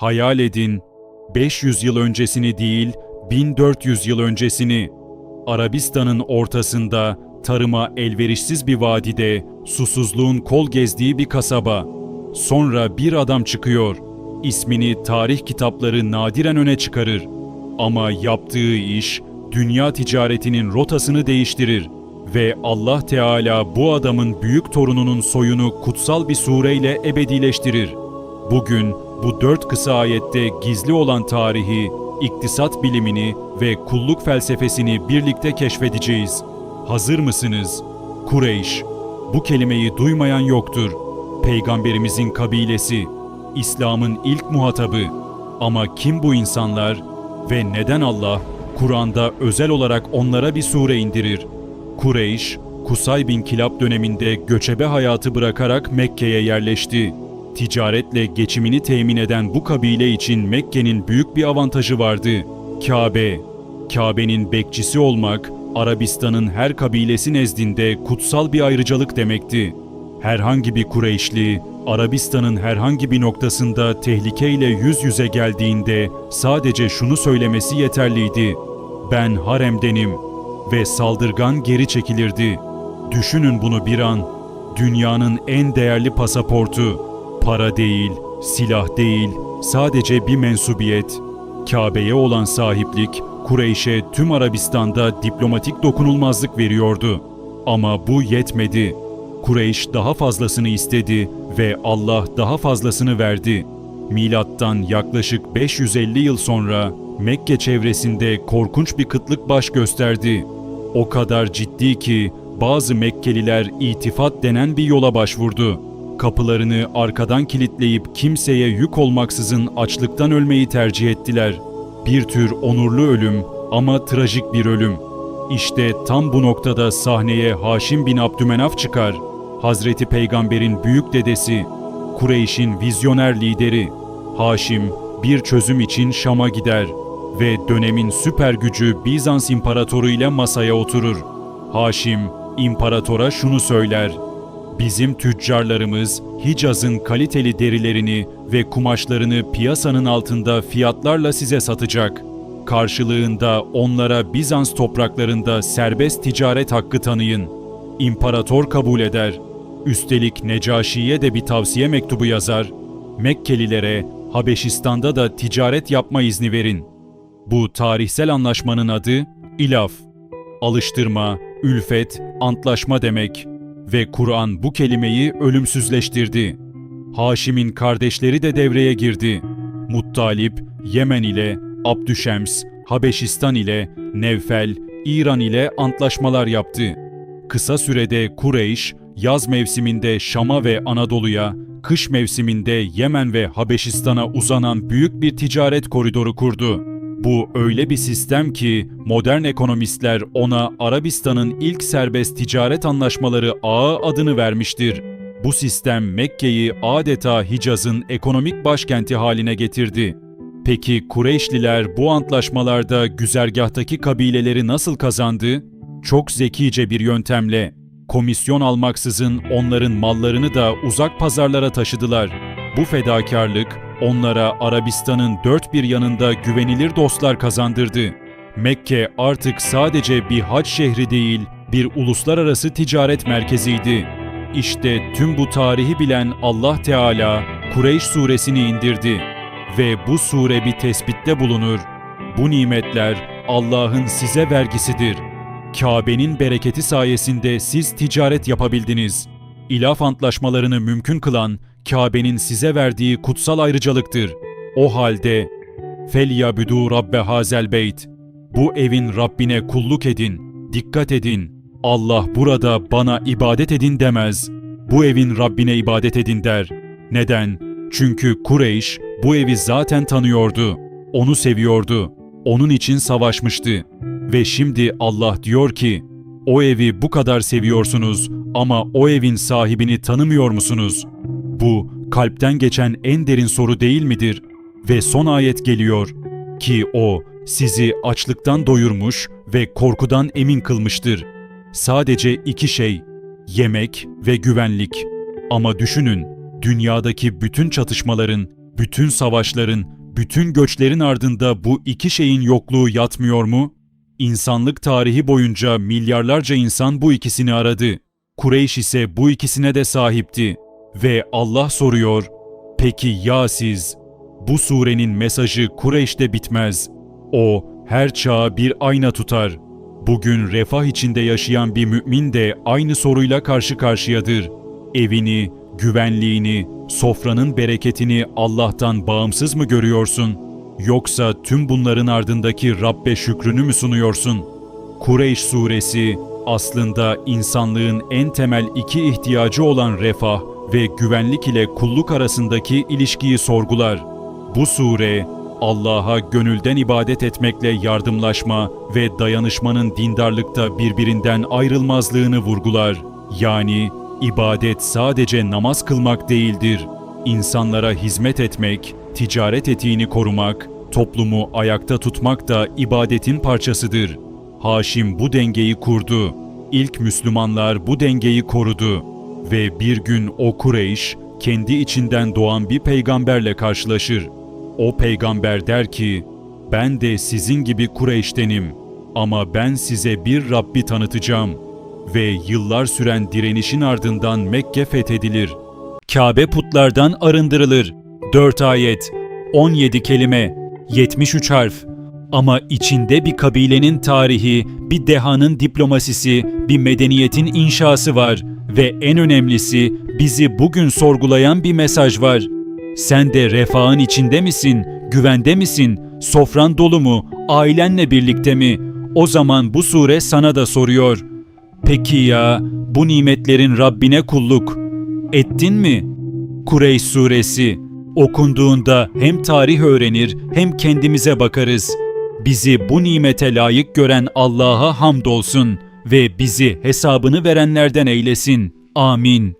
Hayal edin, 500 yıl öncesini değil, 1400 yıl öncesini. Arabistan'ın ortasında, tarıma elverişsiz bir vadide, susuzluğun kol gezdiği bir kasaba. Sonra bir adam çıkıyor. İsmini tarih kitapları nadiren öne çıkarır. Ama yaptığı iş, dünya ticaretinin rotasını değiştirir. Ve Allah Teala bu adamın büyük torununun soyunu kutsal bir sureyle ebedileştirir. Bugün bu 4 kısa ayette gizli olan tarihi, iktisat bilimini ve kulluk felsefesini birlikte keşfedeceğiz. Hazır mısınız? Kureyş. Bu kelimeyi duymayan yoktur. Peygamberimizin kabilesi, İslam'ın ilk muhatabı. Ama kim bu insanlar ve neden Allah Kur'an'da özel olarak onlara bir sure indirir? Kureyş, Kusay bin Kilab döneminde göçebe hayatı bırakarak Mekke'ye yerleşti. Ticaretle geçimini temin eden bu kabile için Mekke'nin büyük bir avantajı vardı. Kabe. Kabe'nin bekçisi olmak, Arabistan'ın her kabilesi nezdinde kutsal bir ayrıcalık demekti. Herhangi bir Kureyşli, Arabistan'ın herhangi bir noktasında tehlikeyle yüz yüze geldiğinde sadece şunu söylemesi yeterliydi: "Ben haremdenim." Ve saldırgan geri çekilirdi. Düşünün bunu bir an. Dünyanın en değerli pasaportu. Para değil, silah değil, sadece bir mensubiyet. Kabe'ye olan sahiplik, Kureyş'e tüm Arabistan'da diplomatik dokunulmazlık veriyordu. Ama bu yetmedi. Kureyş daha fazlasını istedi ve Allah daha fazlasını verdi. Milattan yaklaşık 550 yıl sonra Mekke çevresinde korkunç bir kıtlık baş gösterdi. O kadar ciddi ki bazı Mekkeliler itifat denen bir yola başvurdu. Kapılarını arkadan kilitleyip kimseye yük olmaksızın açlıktan ölmeyi tercih ettiler. Bir tür onurlu ölüm ama trajik bir ölüm. İşte tam bu noktada sahneye Haşim bin Abdümenaf çıkar. Hazreti Peygamber'in büyük dedesi, Kureyş'in vizyoner lideri. Haşim bir çözüm için Şam'a gider ve dönemin süper gücü Bizans İmparatoru ile masaya oturur. Haşim, imparatora şunu söyler: "Bizim tüccarlarımız Hicaz'ın kaliteli derilerini ve kumaşlarını piyasanın altında fiyatlarla size satacak. Karşılığında onlara Bizans topraklarında serbest ticaret hakkı tanıyın." İmparator kabul eder. Üstelik Necaşi'ye de bir tavsiye mektubu yazar. Mekkelilere Habeşistan'da da ticaret yapma izni verin. Bu tarihsel anlaşmanın adı İlaf. Alıştırma, ülfet, antlaşma demek. Ve Kur'an bu kelimeyi ölümsüzleştirdi. Haşim'in kardeşleri de devreye girdi. Muttalip, Yemen ile, Abdüşems, Habeşistan ile, Nevfel, İran ile antlaşmalar yaptı. Kısa sürede Kureyş, yaz mevsiminde Şam'a ve Anadolu'ya, kış mevsiminde Yemen ve Habeşistan'a uzanan büyük bir ticaret koridoru kurdu. Bu öyle bir sistem ki modern ekonomistler ona Arabistan'ın ilk serbest ticaret anlaşmaları ağı adını vermiştir. Bu sistem Mekke'yi adeta Hicaz'ın ekonomik başkenti haline getirdi. Peki Kureyşliler bu antlaşmalarda güzergahtaki kabileleri nasıl kazandı? Çok zekice bir yöntemle. Komisyon almaksızın onların mallarını da uzak pazarlara taşıdılar. Bu fedakarlık onlara Arabistan'ın dört bir yanında güvenilir dostlar kazandırdı. Mekke artık sadece bir hac şehri değil, bir uluslararası ticaret merkeziydi. İşte tüm bu tarihi bilen Allah Teala Kureyş suresini indirdi ve bu sure bir tespitte bulunur. Bu nimetler Allah'ın size vergisidir. Kabe'nin bereketi sayesinde siz ticaret yapabildiniz. İlaf antlaşmalarını mümkün kılan Kabe'nin size verdiği kutsal ayrıcalıktır. O halde فَلْيَعْبُدُوا رَبَّ هَذَا الْبَيْتِ Bu evin Rabbine kulluk edin, dikkat edin. Allah burada bana ibadet edin demez. Bu evin Rabbine ibadet edin der. Neden? Çünkü Kureyş bu evi zaten tanıyordu. Onu seviyordu. Onun için savaşmıştı. Ve şimdi Allah diyor ki, o evi bu kadar seviyorsunuz ama o evin sahibini tanımıyor musunuz? Bu kalpten geçen en derin soru değil midir? Ve son ayet geliyor ki o sizi açlıktan doyurmuş ve korkudan emin kılmıştır. Sadece iki şey, yemek ve güvenlik. Ama düşünün, dünyadaki bütün çatışmaların, Bütün savaşların, bütün göçlerin ardında bu iki şeyin yokluğu yatmıyor mu? İnsanlık tarihi boyunca milyarlarca insan bu ikisini aradı. Kureyş ise bu ikisine de sahipti. Ve Allah soruyor, peki ya siz? Bu surenin mesajı Kureyş'te bitmez. O her çağa bir ayna tutar. Bugün refah içinde yaşayan bir mümin de aynı soruyla karşı karşıyadır. Evini, güvenliğini, sofranın bereketini Allah'tan bağımsız mı görüyorsun? Yoksa tüm bunların ardındaki Rabbe şükrünü mü sunuyorsun? Kureyş suresi aslında insanlığın en temel iki ihtiyacı olan refah ve güvenlik ile kulluk arasındaki ilişkiyi sorgular. Bu sure Allah'a gönülden ibadet etmekle yardımlaşma ve dayanışmanın dindarlıkta birbirinden ayrılmazlığını vurgular. Yani ibadet sadece namaz kılmak değildir. İnsanlara hizmet etmek, ticaret etiğini korumak, toplumu ayakta tutmak da ibadetin parçasıdır. Haşim bu dengeyi kurdu. İlk Müslümanlar bu dengeyi korudu. Ve bir gün o Kureyş, kendi içinden doğan bir peygamberle karşılaşır. O peygamber der ki, ben de sizin gibi Kureyş'tenim ama ben size bir Rabbi tanıtacağım. Ve yıllar süren direnişin ardından Mekke fethedilir. Kabe putlardan arındırılır. 4 ayet, 17 kelime, 73 harf. Ama içinde bir kabilenin tarihi, bir dehanın diplomasisi, bir medeniyetin inşası var. Ve en önemlisi bizi bugün sorgulayan bir mesaj var. Sen de refahın içinde misin? Güvende misin? Sofran dolu mu? Ailenle birlikte mi? O zaman bu sure sana da soruyor. Peki ya bu nimetlerin Rabbine kulluk ettin mi? Kureyş suresi okunduğunda hem tarih öğrenir hem kendimize bakarız. Bizi bu nimete layık gören Allah'a hamdolsun ve bizi hesabını verenlerden eylesin. Amin.